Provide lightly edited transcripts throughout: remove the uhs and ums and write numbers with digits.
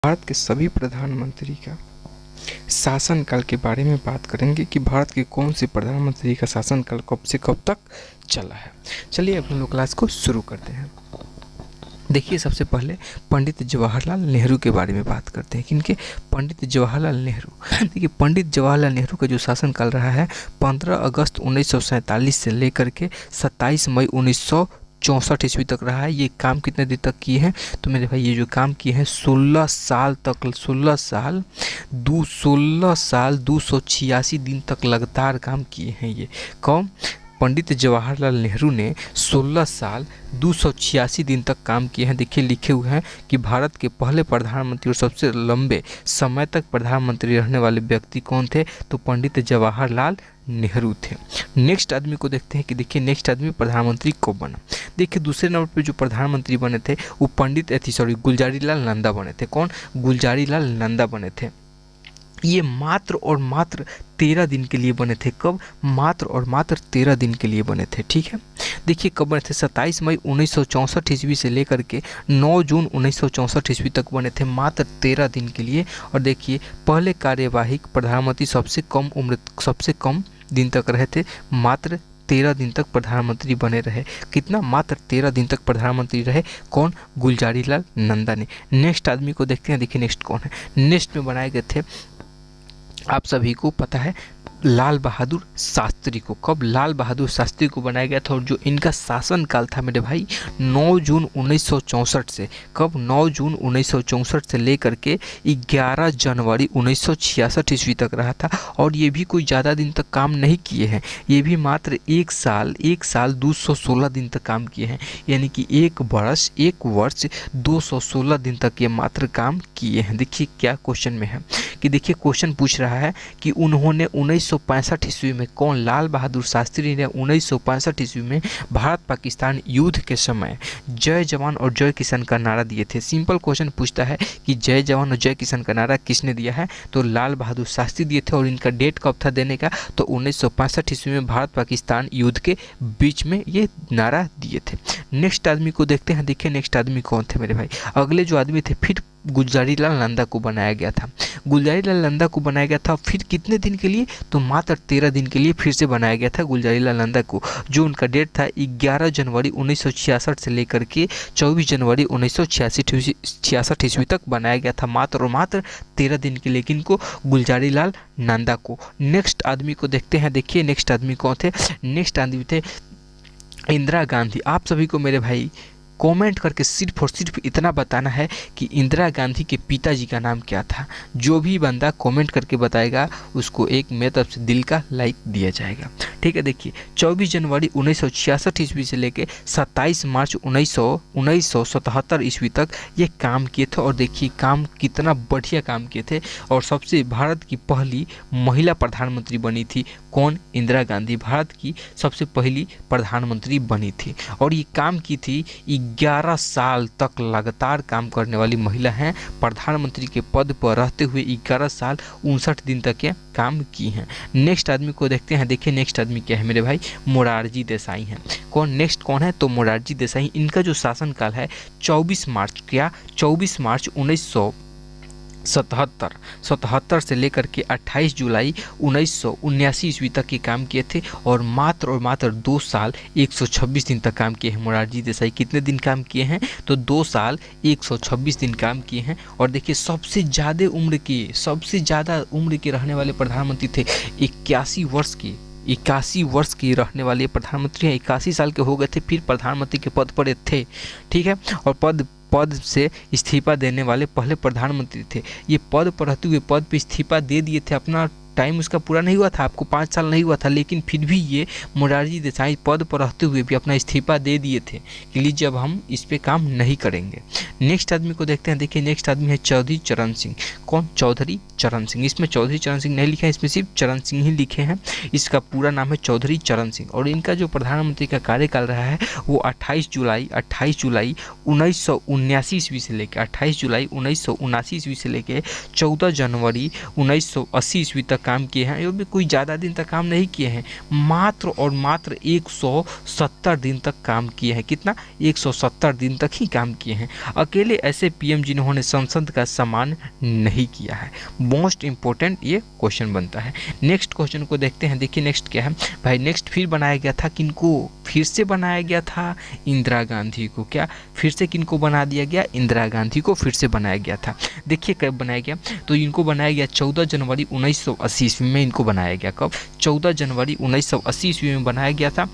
भारत के सभी प्रधानमंत्री का शासनकाल के बारे में बात करेंगे कि भारत के कौन से प्रधानमंत्री का शासनकाल कब से कब तक चला है। चलिए अब हम लोग क्लास को शुरू करते हैं। देखिए सबसे पहले पंडित जवाहरलाल नेहरू के बारे में बात करते हैं। किनके? पंडित जवाहरलाल नेहरू। देखिए पंडित जवाहरलाल नेहरू का जो शासनकाल रहा है 15 अगस्त 1947 से लेकर के 27 मई 1964 ईस्वी तक रहा है। ये काम कितने दिन तक किए हैं? तो मेरे भाई ये जो काम किए हैं 16 साल 286 दिन तक लगातार काम किए हैं। ये कौन? पंडित जवाहरलाल नेहरू ने 16 साल 286 दिन तक काम किए हैं। देखिए लिखे हुए हैं कि भारत के पहले प्रधानमंत्री और सबसे लंबे समय तक प्रधानमंत्री रहने वाले व्यक्ति कौन थे? तो पंडित जवाहरलाल नेहरू थे। नेक्स्ट आदमी को देखते हैं कि देखिए नेक्स्ट आदमी प्रधानमंत्री कब बना। देखिए दूसरे नंबर पे जो प्रधानमंत्री बने थे वो गुलजारीलाल नंदा बने थे। कौन? गुलजारीलाल नंदा बने थे। ये मात्र और मात्र 13 दिन के लिए बने थे। कब? मात्र और मात्र 13 दिन के लिए बने थे। ठीक है, देखिए कब बने थे? 27 मई 1964 ईस्वी से लेकर के 9 जून 1964 ईस्वी तक बने थे, मात्र 13 दिन के लिए। और देखिए पहले कार्यवाही प्रधानमंत्री सबसे कम दिन तक रहे थे, मात्र 13 दिन तक प्रधानमंत्री बने रहे। कितना? मात्र 13 दिन तक प्रधानमंत्री रहे। कौन? गुलजारीलाल नंदा ने। नेक्स्ट आदमी को देखते हैं। देखिए नेक्स्ट कौन है? नेक्स्ट में बनाए गए थे, आप सभी को पता है, लाल बहादुर शास्त्री को। कब? लाल बहादुर शास्त्री को बनाया गया था। और जो इनका शासनकाल था मेरे भाई 9 जून 1964 से, कब? 9 जून 1964 से लेकर के 11 जनवरी 1966 ईस्वी तक रहा था। और ये भी कोई ज़्यादा दिन तक काम नहीं किए हैं, ये भी मात्र एक साल 216 दिन तक काम किए हैं। यानी कि एक वर्ष 216 दिन तक ये मात्र काम किए हैं। देखिए क्या क्वेश्चन में है कि देखिए क्वेश्चन पूछ रहा है कि उन्होंने 1965 ईस्वी में, कौन? लाल बहादुर शास्त्री ने 1965 ईस्वी में भारत पाकिस्तान युद्ध के समय जय जवान और जय किसान का नारा दिए थे। सिंपल क्वेश्चन पूछता है कि जय जवान और जय किसान का नारा किसने दिया है? तो लाल बहादुर शास्त्री दिए थे। और इनका डेट कब था देने का? तो 1965 ईस्वी में भारत पाकिस्तान युद्ध के बीच में ये नारा दिए थे। नेक्स्ट आदमी को देखते हैं। देखिए नेक्स्ट आदमी कौन थे मेरे भाई? अगले जो आदमी थे फिर गुलजारीलाल नंदा को बनाया गया था। गुलजारीलाल नंदा को बनाया गया था फिर कितने दिन के लिए? तो मात्र 13 दिन के लिए फिर से बनाया गया था गुलजारीलाल नंदा को। जो उनका डेट था 11 जनवरी 1966 से लेकर के 24 जनवरी 1966 ईस्वी तक बनाया गया था, मात्र और मात्र 13 दिन के लिए। किनको? गुलजारीलाल नंदा को। नेक्स्ट आदमी को देखते हैं। देखिए नेक्स्ट आदमी कौन थे? नेक्स्ट आदमी थे इंदिरा गांधी। आप सभी को मेरे भाई कमेंट करके सिर्फ और सिर्फ इतना बताना है कि इंदिरा गांधी के पिताजी का नाम क्या था। जो भी बंदा कमेंट करके बताएगा उसको एक मेरी तरफ से दिल का लाइक दिया जाएगा। ठीक है, देखिए 24 जनवरी 1966 ईस्वी से लेके 27 मार्च 1977 ईस्वी तक ये काम किए थे। और देखिए काम कितना बढ़िया काम किए थे। और सबसे भारत की पहली महिला प्रधानमंत्री बनी थी। कौन? इंदिरा गांधी भारत की सबसे पहली प्रधानमंत्री बनी थी। और ये काम की थी 11 साल तक लगातार काम करने वाली महिला हैं। प्रधानमंत्री के पद पर रहते हुए 11 साल 59 दिन तक ये काम की हैं। नेक्स्ट आदमी को देखते हैं। देखिए नेक्स्ट आदमी क्या है मेरे भाई? मोरारजी देसाई हैं। कौन? नेक्स्ट कौन है? तो मोरारजी देसाई। इनका जो शासनकाल है 24 मार्च 1977 से लेकर के 28 जुलाई 1979 ईस्वी तक ये काम किए थे। और मात्र 2 साल 126 दिन तक काम किए हैं मोरारजी देसाई। कितने दिन काम किए हैं? तो 2 साल 126 दिन काम किए हैं। और देखिए सबसे ज़्यादा उम्र के रहने वाले प्रधानमंत्री थे। 81 वर्ष के रहने वाले प्रधानमंत्री हैं। 81 साल के हो गए थे फिर प्रधानमंत्री के पद पर थे। ठीक है, और पद से इस्तीफा देने वाले पहले प्रधानमंत्री थे। ये पद पर रहते हुए पद पे इस्तीफा दे दिए थे। अपना टाइम उसका पूरा नहीं हुआ था, आपको 5 साल नहीं हुआ था, लेकिन फिर भी ये मोरारजी देसाई पद पर रहते हुए भी अपना इस्तीफा दे दिए थे कि लीजिए अब हम इस पे काम नहीं करेंगे। नेक्स्ट आदमी को देखते हैं। देखिए नेक्स्ट आदमी है चौधरी चरण सिंह। कौन? चौधरी चरण सिंह। इसमें चौधरी चरण सिंह नहीं लिखा है, इसमें सिर्फ चरण सिंह ही लिखे हैं। इसका पूरा नाम है चौधरी चरण सिंह। और इनका जो प्रधानमंत्री का कार्यकाल रहा है वो 28 जुलाई 1979 ईस्वी से लेकर 28 जुलाई 1979 ईस्वी से लेकर 14 जनवरी 1980 ईस्वी तक तक काम किए हैं, ये भी कोई ज़्यादा दिन तक काम नहीं किए हैं, मात्र और मात्र 170 दिन तक काम किए हैं। कितना? 170 दिन तक ही काम किए हैं। अकेले ऐसे पीएम जिन्होंने संसद का सम्मान नहीं किया है। मोस्ट इंपॉर्टेंट ये क्वेश्चन बनता है। नेक्स्ट क्वेश्चन को देखते हैं। देखिए नेक्स्ट क्या है भाई, नेक्स्ट फिर बनाया गया था किनको? फिर से बनाया गया था इंदिरा गांधी को। क्या फिर से किनको बना दिया गया? इंदिरा गांधी को फिर से बनाया गया था। देखिए कब बनाया गया, तो इनको बनाया गया 14 जनवरी 1980 ईस्वी में। इनको बनाया गया कब? 14 जनवरी 1980 ईस्वी में बनाया गया था।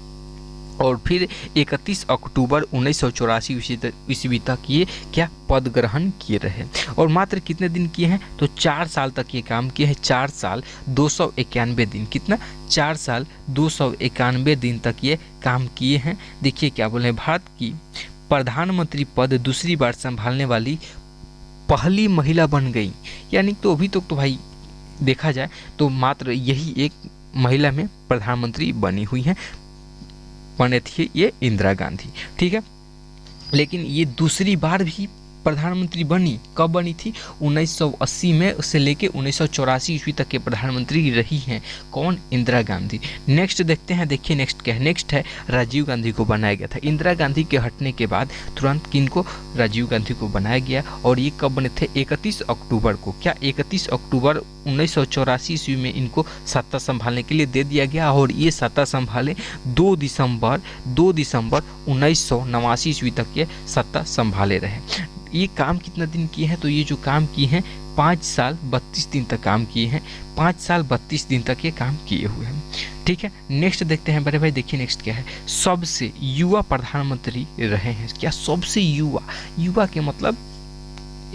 और फिर 31 अक्टूबर 1984 ईस्वी तक ये क्या पद ग्रहण किए रहे। और मात्र कितने दिन किए हैं? तो 4 साल तक ये काम किए हैं। 4 साल 291 दिन। कितना? 4 साल 291 दिन तक ये काम किए हैं। देखिए क्या बोले, भारत की प्रधानमंत्री पद दूसरी बार संभालने वाली पहली महिला बन गई। यानी तो अभी तक तो भाई देखा जाए तो मात्र यही एक महिला में प्रधानमंत्री बनी हुई हैं, बने थे ये इंदिरा गांधी। ठीक है, लेकिन ये दूसरी बार भी प्रधानमंत्री बनी। कब बनी थी? 1980 में, उससे लेके 1984 ईस्वी तक के प्रधानमंत्री रही हैं। कौन? इंदिरा गांधी। नेक्स्ट देखते हैं। देखिए नेक्स्ट क्या है, नेक्स्ट है राजीव गांधी को बनाया गया था। इंदिरा गांधी के हटने के बाद तुरंत किनको? राजीव गांधी को बनाया गया। और ये कब बने थे? 31 अक्टूबर को। क्या? 31 अक्टूबर 1984 ईस्वी में इनको सत्ता संभालने के लिए दे दिया गया। और ये सत्ता संभाले 2 दिसंबर 1989 ईस्वी तक ये सत्ता संभाले रहे। ये काम कितना दिन किए हैं? तो ये जो काम किए हैं 5 साल 32 दिन तक काम किए हैं। 5 साल 32 दिन तक ये काम किए हुए हैं। ठीक है, नेक्स्ट देखते हैं बड़े भाई। देखिए नेक्स्ट क्या है, सबसे युवा प्रधानमंत्री रहे हैं। क्या? सबसे युवा। युवा के मतलब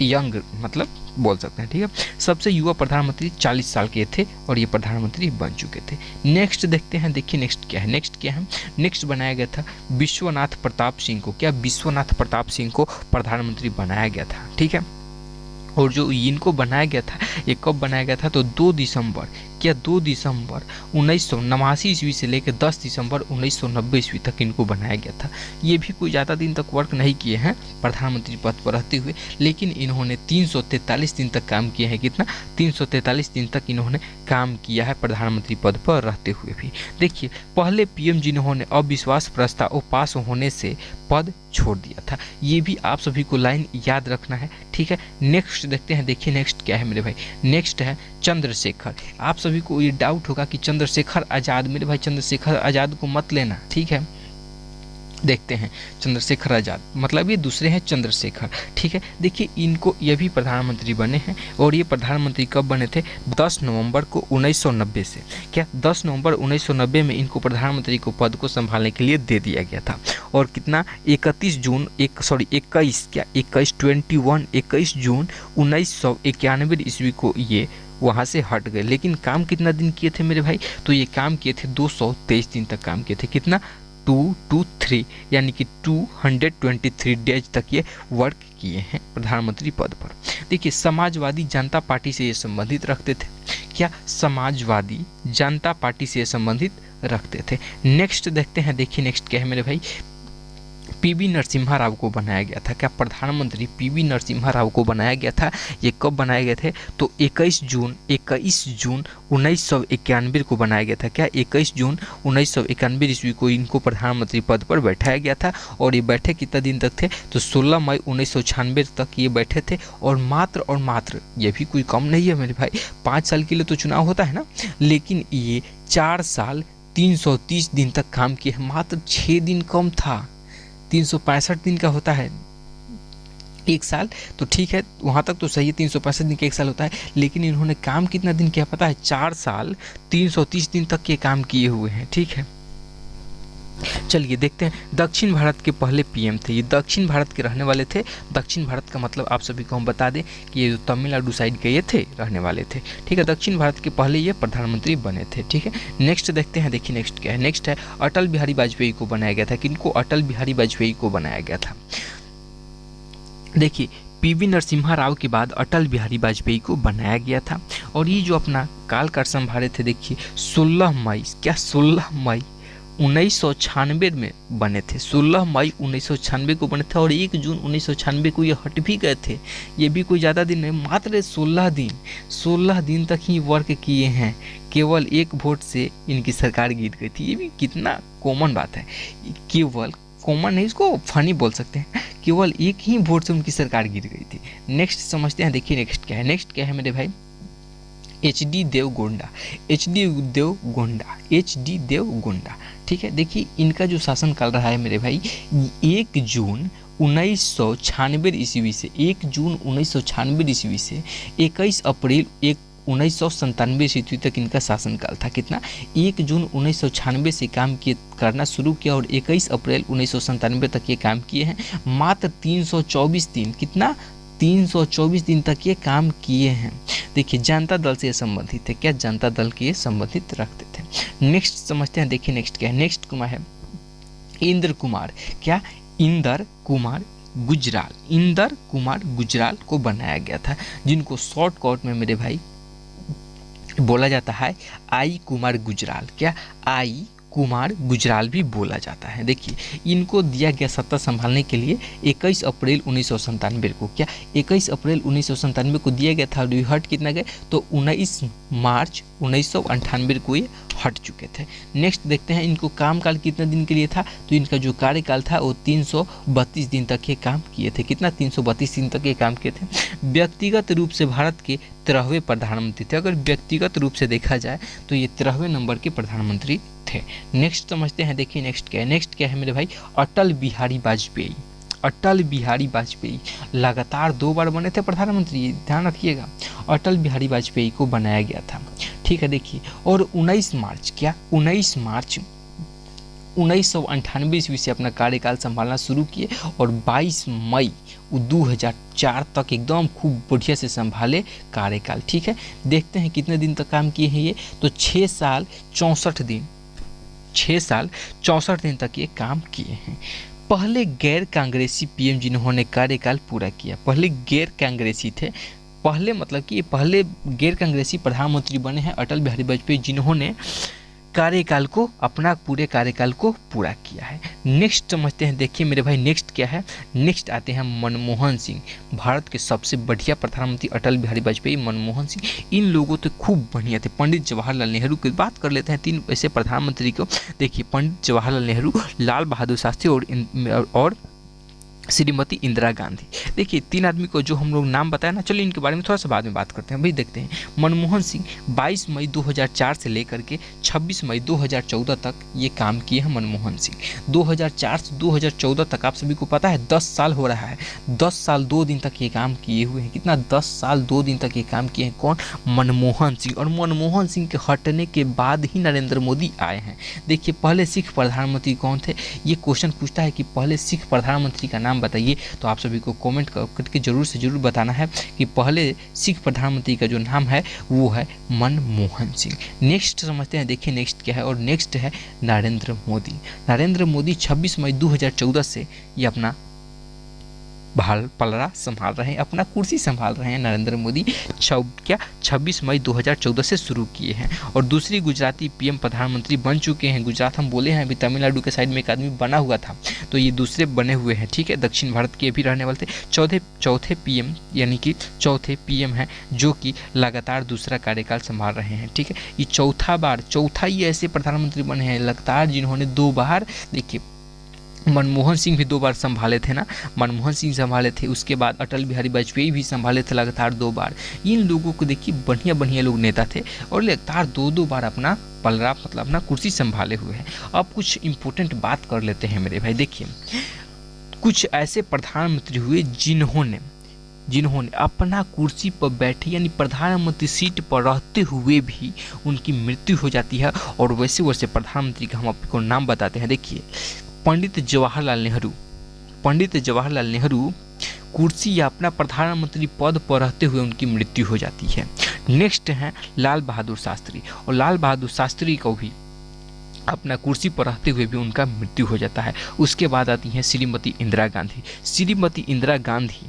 यंग मतलब बोल सकते हैं। ठीक है, सबसे युवा प्रधानमंत्री 40 साल के थे और ये प्रधानमंत्री बन चुके थे। नेक्स्ट देखते हैं। देखिए नेक्स्ट क्या है, नेक्स्ट क्या है, नेक्स्ट बनाया गया था विश्वनाथ प्रताप सिंह को। क्या? विश्वनाथ प्रताप सिंह को प्रधानमंत्री बनाया गया था। ठीक है, और जो इनको बनाया गया था ये कब बनाया गया था? तो 2 दिसंबर। क्या? 2 दिसंबर 1989 ईस्वी से लेकर 10 दिसंबर 1990 ईस्वी तक इनको बनाया गया था। ये भी कोई ज़्यादा दिन तक वर्क नहीं किए हैं प्रधानमंत्री पद पर रहते हुए, लेकिन इन्होंने 343 दिन तक काम किए हैं। कितना? 343 दिन तक इन्होंने काम किया है प्रधानमंत्री पद पर रहते हुए भी। देखिए पहले पीएम जिन्होंने अविश्वास प्रस्ताव पास होने से पद छोड़ दिया था। ये भी आप सभी को लाइन याद रखना है। ठीक है, नेक्स्ट देखते हैं। देखिए नेक्स्ट क्या है मेरे भाई, नेक्स्ट है चंद्रशेखर। आप सभी को ये डाउट होगा कि चंद्रशेखर आज़ाद, मेरे भाई चंद्रशेखर आज़ाद को मत लेना। ठीक है, देखते हैं चंद्रशेखर आज़ाद, मतलब ये दूसरे हैं चंद्रशेखर। ठीक है, देखिए इनको ये भी प्रधानमंत्री बने हैं। और ये प्रधानमंत्री कब बने थे? 10 नवंबर को 1990 से। क्या? 10 नवंबर 1990 में इनको प्रधानमंत्री को पद को संभालने के लिए दे दिया गया था। और कितना? 21 जून 21 जून 1991 ईस्वी को ये वहाँ से हट गए। लेकिन काम कितना दिन किए थे मेरे भाई? तो ये काम किए थे 223 दिन तक काम किए थे। कितना? 223 यानी कि 223 डेज तक ये वर्क किए हैं प्रधानमंत्री पद पर। देखिए समाजवादी जनता पार्टी से ये संबंधित रखते थे। क्या? समाजवादी जनता पार्टी से ये संबंधित रखते थे। नेक्स्ट देखते हैं। देखिए नेक्स्ट क्या है मेरे भाई, पीवी नरसिम्हा राव को बनाया गया था। क्या? प्रधानमंत्री पीवी नरसिम्हा राव को बनाया गया था। ये कब बनाए गए थे? तो 21 जून 1991 को बनाया गया था। क्या? 21 जून 1991 ईस्वी को इनको प्रधानमंत्री पद पर बैठाया गया था। और ये बैठे कितना दिन तक थे? तो 16 मई 1996 तक ये बैठे थे। और मात्र ये भी कोई कम नहीं है मेरे भाई, 5 साल के लिए तो चुनाव होता है ना, लेकिन ये 4 साल 330 दिन तक काम किए हैं। मात्र 6 दिन कम था, 365 दिन का होता है एक साल, तो ठीक है वहाँ तक तो सही है, 365 दिन का एक साल होता है। लेकिन इन्होंने काम कितना दिन किया पता है? 4 साल 330 दिन तक के काम किए हुए हैं। ठीक है, चलिए देखते हैं। दक्षिण भारत के पहले पीएम थे, ये दक्षिण भारत के रहने वाले थे। दक्षिण भारत का मतलब आप सभी को हम बता दें कि ये जो तमिलनाडु साइड के ये थे, रहने वाले थे। ठीक है, दक्षिण भारत के पहले ये प्रधानमंत्री बने थे। ठीक है, नेक्स्ट देखते हैं। देखिए नेक्स्ट क्या है, नेक्स्ट है अटल बिहारी वाजपेयी को बनाया गया था। किनको? अटल बिहारी वाजपेयी को बनाया गया था। देखिए पीवी नरसिम्हा राव के बाद अटल बिहारी वाजपेयी को बनाया गया था। और ये जो अपना कालकर संभाले थे, देखिए 16 मई, क्या 16 मई 1996 में बने थे, 16 मई 1996 को बने थे और 1 जून 1996 को ये हट भी गए थे। ये भी कोई ज़्यादा दिन नहीं, मात्र 16 दिन तक ही वर्क किए हैं। केवल एक वोट से इनकी सरकार गिर गई थी। ये भी कितना कॉमन बात है, केवल कॉमन नहीं, इसको फनी बोल सकते हैं, केवल एक ही वोट से उनकी सरकार गिर गई थी। नेक्स्ट समझते हैं, देखिए नेक्स्ट क्या है। नेक्स्ट क्या है मेरे भाई, HD देवगोंडा। HD देवगोंडा, ठीक है। देखिए इनका जो शासन काल रहा है मेरे भाई, 1 जून 1996 ईस्वी से 1 जून 1996 ईस्वी से 21 अप्रैल 1997 ईस्वी तक इनका शासनकाल था। कितना, 1 जून 1996 से काम किए करना शुरू किया और 21 अप्रैल 1997 तक ये काम किए हैं। मात्र 324 दिन, कितना, 324 दिन तक ये काम किए हैं। देखिए जनता दल से संबंधित है, क्या जनता दल के ये संबंधित रखते थे। नेक्स्ट समझते हैं, देखिए नेक्स्ट क्या है। नेक्स्ट कुमार है इंद्र कुमार, क्या, इंदर कुमार गुजराल। इंदर कुमार गुजराल को बनाया गया था, जिनको शॉर्टकट में मेरे भाई बोला जाता है आई कुमार गुजराल, क्या, आई कुमार गुजराल भी बोला जाता है। देखिए इनको दिया गया सत्ता संभालने के लिए 21 अप्रैल 1997 को, क्या, 21 अप्रैल 1997 को दिया गया था। हट कितना गए, तो 19 मार्च 1998 को ये हट चुके थे। नेक्स्ट देखते हैं इनको कामकाल कितने दिन के लिए था, तो इनका जो कार्यकाल था वो 332 दिन तक ये काम किए थे। कितना, 332 दिन तक ये काम किए थे। व्यक्तिगत रूप से भारत के 13वें प्रधानमंत्री थे। अगर व्यक्तिगत रूप से देखा जाए तो ये 13वें नंबर के प्रधानमंत्री थे। नेक्स्ट समझते हैं, देखिए नेक्स्ट क्या है। नेक्स्ट क्या है मेरे भाई, अटल बिहारी वाजपेयी। अटल बिहारी वाजपेयी लगातार 2 बार बने थे प्रधानमंत्री, ध्यान रखिएगा। अटल बिहारी वाजपेयी को बनाया गया था, ठीक है। देखिए और 19 मार्च, क्या, 19 मार्च 1998 ईस्वी से अपना कार्यकाल संभालना शुरू किए और 22 मई 2004 तक एकदम खूब बढ़िया से संभाले कार्यकाल, ठीक है। देखते हैं कितने दिन तक काम किए हैं ये, तो 6 साल 64 दिन, 6 साल 64 दिन तक ये काम किए हैं। पहले गैर कांग्रेसी पीएम जिन्होंने कार्यकाल पूरा किया, पहले गैर कांग्रेसी थे, पहले मतलब कि पहले गैर कांग्रेसी प्रधानमंत्री बने हैं अटल बिहारी वाजपेयी, जिन्होंने कार्यकाल को, अपना पूरे कार्यकाल को पूरा किया है। नेक्स्ट समझते हैं, देखिए मेरे भाई नेक्स्ट क्या है। नेक्स्ट आते हैं मनमोहन सिंह। भारत के सबसे बढ़िया प्रधानमंत्री अटल बिहारी वाजपेयी, मनमोहन सिंह, इन लोगों तो खूब बढ़िया थे। पंडित जवाहरलाल नेहरू की बात कर लेते हैं, 3 ऐसे प्रधानमंत्री को। देखिए पंडित जवाहरलाल नेहरू, लाल बहादुर शास्त्री और श्रीमती इंदिरा गांधी। देखिए 3 आदमी को जो हम लोग नाम बताया ना, चलिए इनके बारे में थोड़ा सा बाद में बात करते हैं। भाई देखते हैं, मनमोहन सिंह 22 मई 2004 से लेकर के 26 मई 2014 तक ये काम किए हैं। मनमोहन सिंह 2004 से 2014 तक, आप सभी को पता है 10 साल हो रहा है, 10 साल 2 दिन तक ये काम किए हुए हैं। कितना, 10 साल 2 दिन तक ये काम किए हैं। कौन, मनमोहन सिंह। और मनमोहन सिंह के हटने के बाद ही नरेंद्र मोदी आए हैं। देखिए पहले सिख प्रधानमंत्री कौन थे, ये क्वेश्चन पूछता है कि पहले सिख प्रधानमंत्री का नाम बताइए, तो आप सभी को कमेंट करके जरूर से जरूर बताना है कि पहले सिख प्रधानमंत्री का जो नाम है वो है मनमोहन सिंह। नेक्स्ट समझते हैं, देखिए नेक्स्ट क्या है। और नेक्स्ट है नरेंद्र मोदी। नरेंद्र मोदी 26 मई 2014 से ये अपना पलड़ा संभाल रहे हैं, अपना कुर्सी संभाल रहे हैं नरेंद्र मोदी। 26 मई 2014 से शुरू किए हैं और दूसरी गुजराती पीएम प्रधानमंत्री बन चुके हैं। गुजरात हम बोले हैं, अभी तमिलनाडु के साइड में एक आदमी बना हुआ था, तो ये दूसरे बने हुए हैं, ठीक है। दक्षिण भारत के भी रहने वाले थे। चौथे पीएम, यानी कि चौथे पीएम हैं जो कि लगातार दूसरा कार्यकाल संभाल रहे हैं, ठीक है। ये चौथा ही ऐसे प्रधानमंत्री बने हैं लगातार जिन्होंने 2 बार, देखिए मनमोहन सिंह भी 2 बार संभाले थे ना, मनमोहन सिंह संभाले थे, उसके बाद अटल बिहारी वाजपेयी भी संभाले थे लगातार 2 बार। इन लोगों को देखिए बढ़िया बढ़िया लोग नेता थे और लगातार 2-2 बार अपना पलड़ा, मतलब अपना कुर्सी संभाले हुए हैं। अब कुछ इंपॉर्टेंट बात कर लेते हैं मेरे भाई। देखिए कुछ ऐसे प्रधानमंत्री हुए जिन्होंने अपना कुर्सी पर बैठे, यानी प्रधानमंत्री सीट पर रहते हुए भी उनकी मृत्यु हो जाती है, और वैसे वैसे प्रधानमंत्री का हम आपको नाम बताते हैं। देखिए पंडित जवाहरलाल नेहरू कुर्सी या अपना प्रधानमंत्री पद पर रहते हुए उनकी मृत्यु हो जाती है। नेक्स्ट है लाल बहादुर शास्त्री, और लाल बहादुर शास्त्री को भी अपना कुर्सी पर रहते हुए भी उनका मृत्यु हो जाता है। उसके बाद आती हैं श्रीमती इंदिरा गांधी। श्रीमती इंदिरा गांधी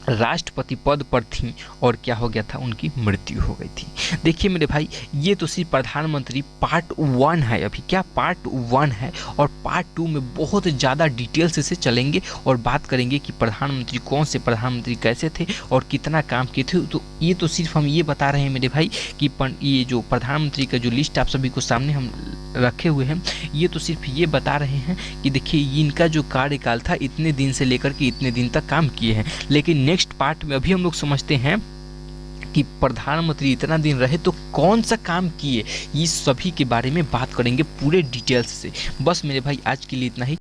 राष्ट्रपति पद पर थीं और क्या हो गया था, उनकी मृत्यु हो गई थी। देखिए मेरे भाई, ये तो सिर्फ प्रधानमंत्री पार्ट 1 है, अभी क्या पार्ट 1 है, और पार्ट 2 में बहुत ज़्यादा डिटेल्स से चलेंगे और बात करेंगे कि प्रधानमंत्री कौन से प्रधानमंत्री कैसे थे और कितना काम किए थे। तो ये तो सिर्फ हम ये बता रहे हैं मेरे भाई कि ये जो प्रधानमंत्री का जो लिस्ट आप सभी को सामने हम रखे हुए हैं, ये तो सिर्फ ये बता रहे हैं कि देखिए इनका जो कार्यकाल था इतने दिन से लेकर के इतने दिन तक काम किए हैं। लेकिन नेक्स्ट पार्ट में अभी हम लोग समझते हैं कि प्रधानमंत्री इतना दिन रहे तो कौन सा काम किए, इस सभी के बारे में बात करेंगे पूरे डिटेल्स से। बस मेरे भाई आज के लिए इतना ही।